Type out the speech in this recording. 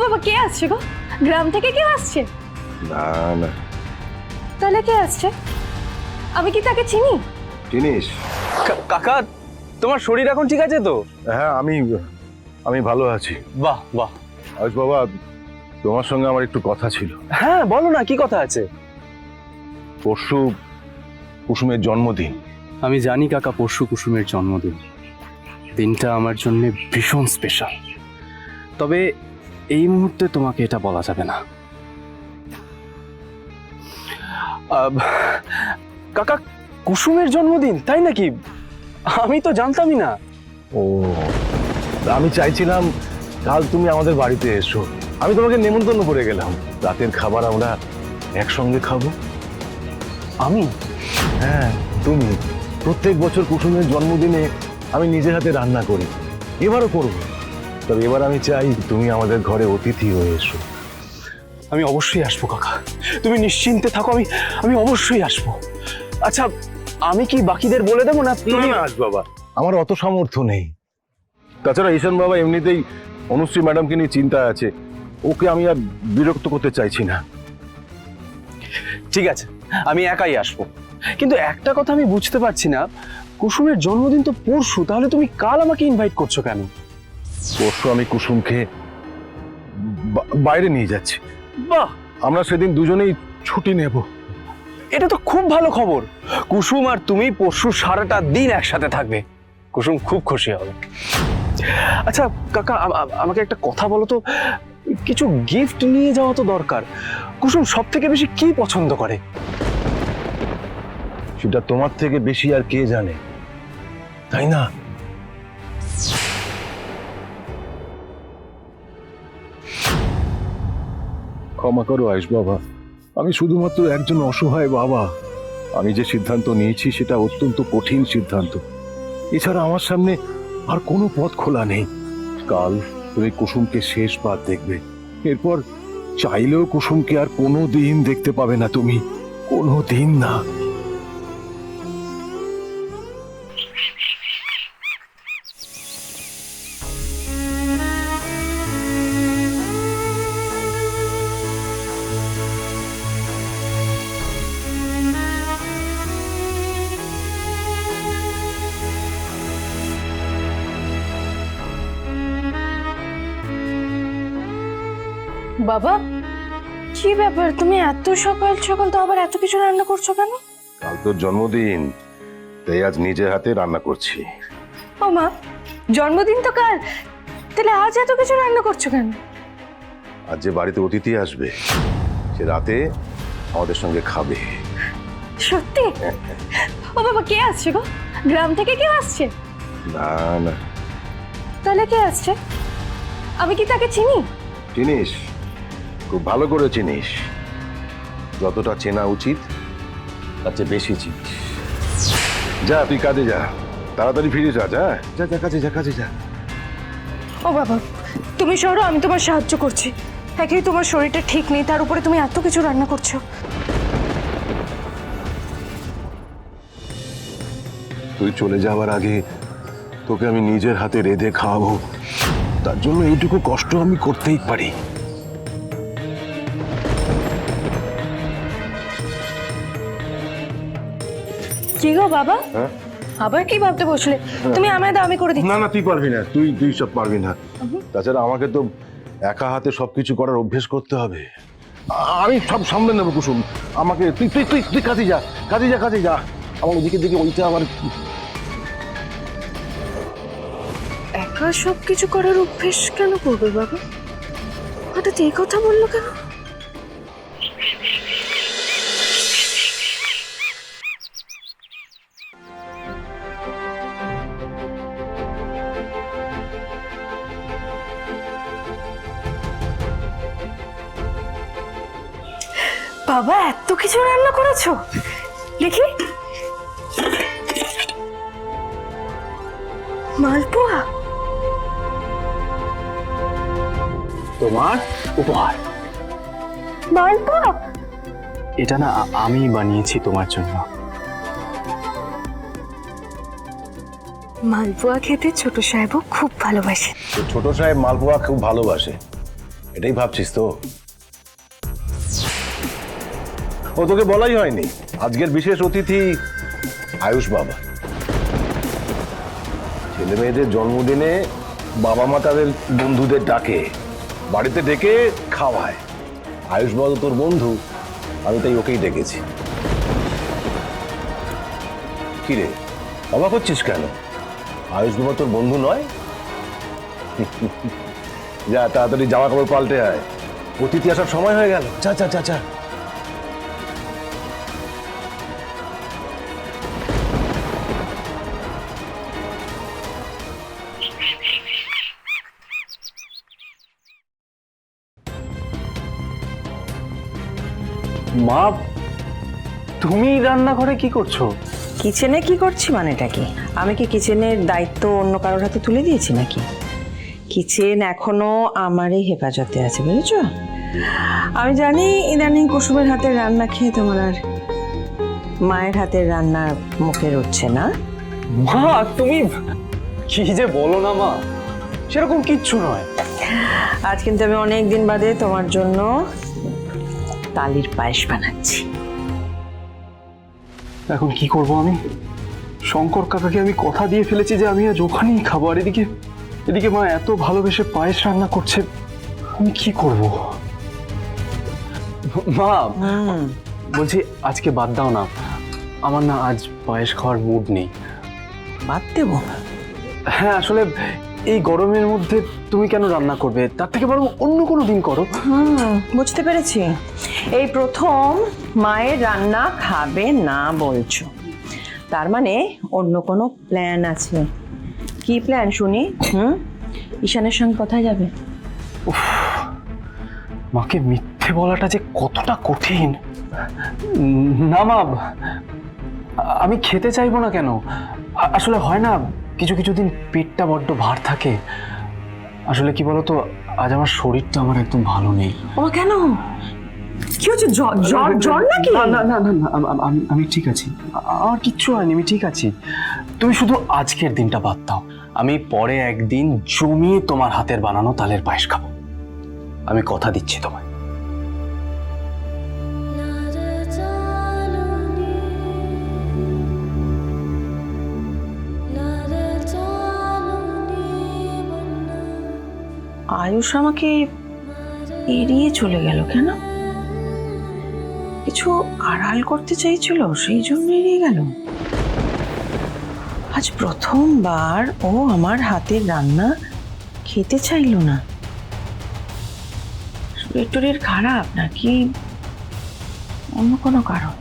বাবা, কে আসছে গো? গ্রাম থেকে কেউ আসছে? না না। তাহলে কে আসছে? আমি কি তাকে চিনি? চিনিস? কাকা, তোমার শরীর এখন ঠিক আছে তো? হ্যাঁ, আমি ভালো আছি। বাহ বাহ। আজ বাবা, তোমার সঙ্গে আমার একটু কথা ছিল। হ্যাঁ বলো না, কি কথা আছে? পরশু কুসুমের জন্মদিন। আমি জানি কাকা, পরশু কুসুমের জন্মদিন। দিনটা আমার জন্য ভীষণ স্পেশাল। তবে এই মুহূর্তে তোমাকে এটা বলা যাবে না। কাকা, কুসুমের জন্মদিন তাই নাকি? আমি তো জানতামই না। ও, আমি চাইছিলাম কাল তুমি আমাদের বাড়িতে এসো। আমি তোমাকে নেমন্তন্ন করে গেলাম, রাতের খাবার আমরা একসঙ্গে খাবো। আমি? হ্যাঁ, তুমি। প্রত্যেক বছর কুসুমের জন্মদিনে আমি নিজের হাতে রান্না করি, এবারও করবো। তবে এবার আমি চাই তুমি আমাদের ঘরে অতিথি হয়ে এসো। আমি অবশ্যই আসবো কাকা, তুমি নিশ্চিন্তে থাকো। আমি অবশ্যই আসবো। আচ্ছা, আমি কি বাকিদের বলে দেবো না তুমি? আস বাবা, আমার অত সামর্থ্য নেই। তাছাড়া ঈশান বাবা এমনিতেই অনুশ্রী ম্যাডামকে নিয়ে চিন্তায় আছে, ওকে আমি আর বিরক্ত করতে চাইছি না। ঠিক আছে, আমি একাই আসবো। কিন্তু একটা কথা আমি বুঝতে পারছি না, কুসুমের জন্মদিন তো পরশু, তাহলে তুমি কাল আমাকে ইনভাইট করছো কেন? পরশু আমি কুসুমকে বাইরে নিয়ে যাচ্ছি। বাহ, আমরা সেদিন দুজনেই ছুটি নেব। এটা তো খুব ভালো খবর। কুসুম আর তুমি পরশু সারাটা দিন একসাথে থাকবে। কুসুম খুব খুশি হবে। আচ্ছা কাকা, আমাকে একটা কথা বলো তো, কিছু গিফট নিয়ে যাওয়া তো দরকার। কুসুম সব থেকে বেশি কি পছন্দ করে? সেটা তোমার থেকে বেশি আর কে জানে, তাই না? ক্ষমা করো আয়ুষ বাবা, আমি শুধুমাত্র একজন অসহায় বাবা। আমি যে সিদ্ধান্ত নিয়েছি সেটা অত্যন্ত কঠিন সিদ্ধান্ত। এছাড়া আমার সামনে আর কোনো পথ খোলা নেই। কাল তুমি কুসুমকে শেষবার দেখবে, এরপর চাইলেও কুসুমকে আর কোনো দিন দেখতে পাবে না তুমি, কোনো দিন না। বাবা, কি ব্যাপার? তুমি এত সকাল সকাল তো আবার এত কিছু রান্না করছো কেন? কাল তোর জন্মদিন, তাই আজ নিজের হাতে রান্না করছি। ও মা, জন্মদিন তো কাল, তাহলে আজ এত কিছু রান্না করছো কেন? আজ যে বাড়িতে অতিথি আসবে, সে রাতে আমাদের সঙ্গে খাবে। সত্যি? ও বাবা, কে আসছে গো? গ্রাম থেকে কেউ আসছে? না না। তাহলে কে আসছে? আমি কি তাকে চিনি? চিনিস? খুব ভালো করে চিনিস। যতটা চেনা উচিত তার চেয়ে বেশি চিনিস। যা, তুই কাজে যা, তাড়াতাড়ি ফিরে যা। যা যা যা, কাজে যা, কাজে যা। ও বাবা, তুমি সরো, আমি তোমার সাহায্য করছি। একেই তোমার শরীরটা ঠিক নেই, তার উপরে তুমি এত কিছু রান্না করছো। তুই চলে যাওয়ার আগে তোকে আমি নিজের হাতে রেঁধে খাওয়াবো, তার জন্য এইটুকু কষ্ট আমি করতেই পারি। কি গো বাবা, হ্যাঁ? আবার কি ভাবতে বসলে? তুমি আমায় দাও, আমি করে দিচ্ছি। না না, তুই পারবি না, তুই সব পারবি না। তাছাড়া আমাকে তো একা হাতে সবকিছু করার অভ্যেস করতে হবে। আমি সব সামলে নেবো কুসুম। আমাকে তুই তুই তুই তুই কাজে যা, কাজে যা, কাজে যা। আমার ওদিকে দিকে ওইটা আবার। একা সব কিছু করার অভ্যেস কেন করবে বাবা? হঠাৎ এই কথা বললো কেন? বাবা, এত কিছু রান্না করেছো? দেখি। মালপোয়া? তোমার উপহার। মালপোয়া? এটা না আমি বানিয়েছি তোমার জন্য। মালপোয়া খেতে ছোট সাহেবও খুব ভালোবাসে। ছোট সাহেব মালপোয়া খুব ভালোবাসে, এটাই ভাবছিস তো? ও তোকে বলাই হয়নি, আজকের বিশেষ অতিথি আয়ুষ বাবা। ছেলে মেয়েদের জন্মদিনে বাবা মা তাদের বন্ধুদের ডাকে, বাড়িতে ডেকে খাওয়ায়। আয়ুষ বাবা তো তোর বন্ধু, আমি তাই ওকেই ডেকেছি। কিরে অবাক হচ্ছিস কেন? আয়ুষ বাবা তোর বন্ধু নয়? যা তাড়াতাড়ি জামা কাপড় পাল্টে আয়, অতিথি আসার সময় হয়ে গেল। চা চা চা চা। মা, তুমি রান্নাঘরে কি করছো? কিচেনে কি করছি মানেটা কি? আমি কি কিচেনের দায়িত্ব অন্য কারোর হাতে তুলে দিয়েছি নাকি? কিচেন এখনো আমারই হেফাজতে আছে, বুঝেছো? আমি জানি ইদানিং কুসুমের হাতের রান্না খেয়ে তোমার আর মায়ের হাতের রান্না মুখে রচ্ছে না। মা তুমি কি যে বলো না মা, সেরকম কিচ্ছু নয়। আজ কিন্তু আমি অনেক দিন বাদে তোমার জন্য তালির পায়েস বানাচ্ছি। এখন কি করব আমি? শঙ্কর কাকাকে আমি কথা দিয়ে ফেলেছি যে আমি আজ ওখানেই খাবো, আর এদিকে এদিকে মা এত ভালোবেসে পায়েস রান্না করছে, আমি কি করব? মা বলছি আজকে বাদ দাও না, আমার না আজ পায়েস খাওয়ার মুড নেই। বাদ দেবো? হ্যাঁ, আসলে এই গরমের মধ্যে তুমি কেন রান্না করবে? তার থেকে বরং অন্য কোনো দিন করো। বুঝতে পেরেছি, এই প্রথম মায়ের রান্না খাবে না বলছো, তার মানে অন্য কোনো প্ল্যান আছে। কি প্ল্যান শুনি? ঈশানের সঙ্গে কোথায় যাবে? মাকে মিথ্যে বলাটা যে কতটা কঠিন। না মা, আমি খেতে চাইবো না কেন? আসলে হয় না, কিছু কিছু দিন পেটটা বড্ড ভার থাকে। আসলে কি বলতো, আজ আমার শরীরটা আমার একদম ভালো নেই। ও কেন? কি হচ্ছে? জ্বর নাকি? না না না না, আমি ঠিক আছি, আমার কিচ্ছু হয়নি, আমি ঠিক আছি। তুমি শুধু আজকের দিনটা বাদ দাও, আমি পরে একদিন জমিয়ে তোমার হাতের বানানো তালের পায়েস খাবো, আমি কথা দিচ্ছি তোমায়। আয়ুষ আমাকে এড়িয়ে চলে গেল কেন? কিছু আড়াল করতে চাইছিল, সেই জন্য এড়িয়ে গেল। আজ প্রথমবার ও আমার হাতের রান্না খেতে চাইলো না। শরীর টরীর খারাপ নাকি অন্য কোনো কারণ?